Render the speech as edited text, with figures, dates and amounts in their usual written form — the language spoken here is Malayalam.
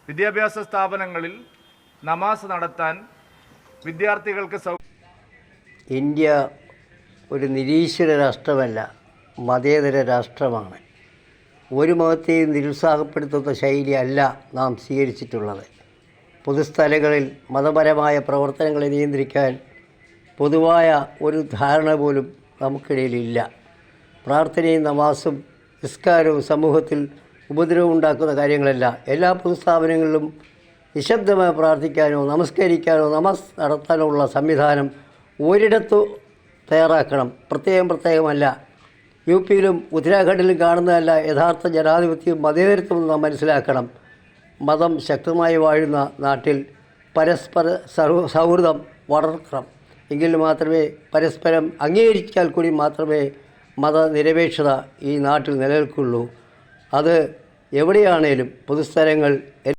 വിദ്യാഭ്യാസ സ്ഥാപനങ്ങളിൽ നമാസ് നടത്താൻ വിദ്യാർത്ഥികൾക്ക് ഇന്ത്യ ഒരു നിരീശ്വര രാഷ്ട്രമല്ല, മതേതര രാഷ്ട്രമാണ്. ഒരു മതത്തെയും നിരുത്സാഹപ്പെടുത്തുന്ന ശൈലിയല്ല നാം സ്വീകരിച്ചിട്ടുള്ളത്. പൊതുസ്ഥലങ്ങളിൽ മതപരമായ പ്രവർത്തനങ്ങളെ നിയന്ത്രിക്കാൻ പൊതുവായ ഒരു ധാരണ പോലും നമുക്കിടയിലില്ല. പ്രാർത്ഥനയും നമാസും നിസ്കാരവും സമൂഹത്തിൽ ഉപദ്രവം ഉണ്ടാക്കുന്ന കാര്യങ്ങളല്ല. എല്ലാ പൊതുസ്ഥാപനങ്ങളിലും നിശബ്ദമായി പ്രാർത്ഥിക്കാനോ നമസ്കരിക്കാനോ നമാസ് നടത്താനോ ഉള്ള സംവിധാനം ഒരിടത്തു തയ്യാറാക്കണം. പ്രത്യേകമല്ല. യു പിയിലും ഉത്തരാഖണ്ഡിലും കാണുന്നതല്ല യഥാർത്ഥ ജനാധിപത്യവും മതേതരത്വവും നാം മനസ്സിലാക്കണം. മതം ശക്തമായി വാഴുന്ന നാട്ടിൽ പരസ്പര സൗഹൃദം വളർത്തണം. എങ്കിൽ മാത്രമേ പരസ്പരം അംഗീകരിച്ചാൽ കൂടി മാത്രമേ മതനിരപേക്ഷത ഈ നാട്ടിൽ നിലനിൽക്കുള്ളൂ. അത് എവിടെയാണേലും പൊതുസ്ഥലങ്ങൾ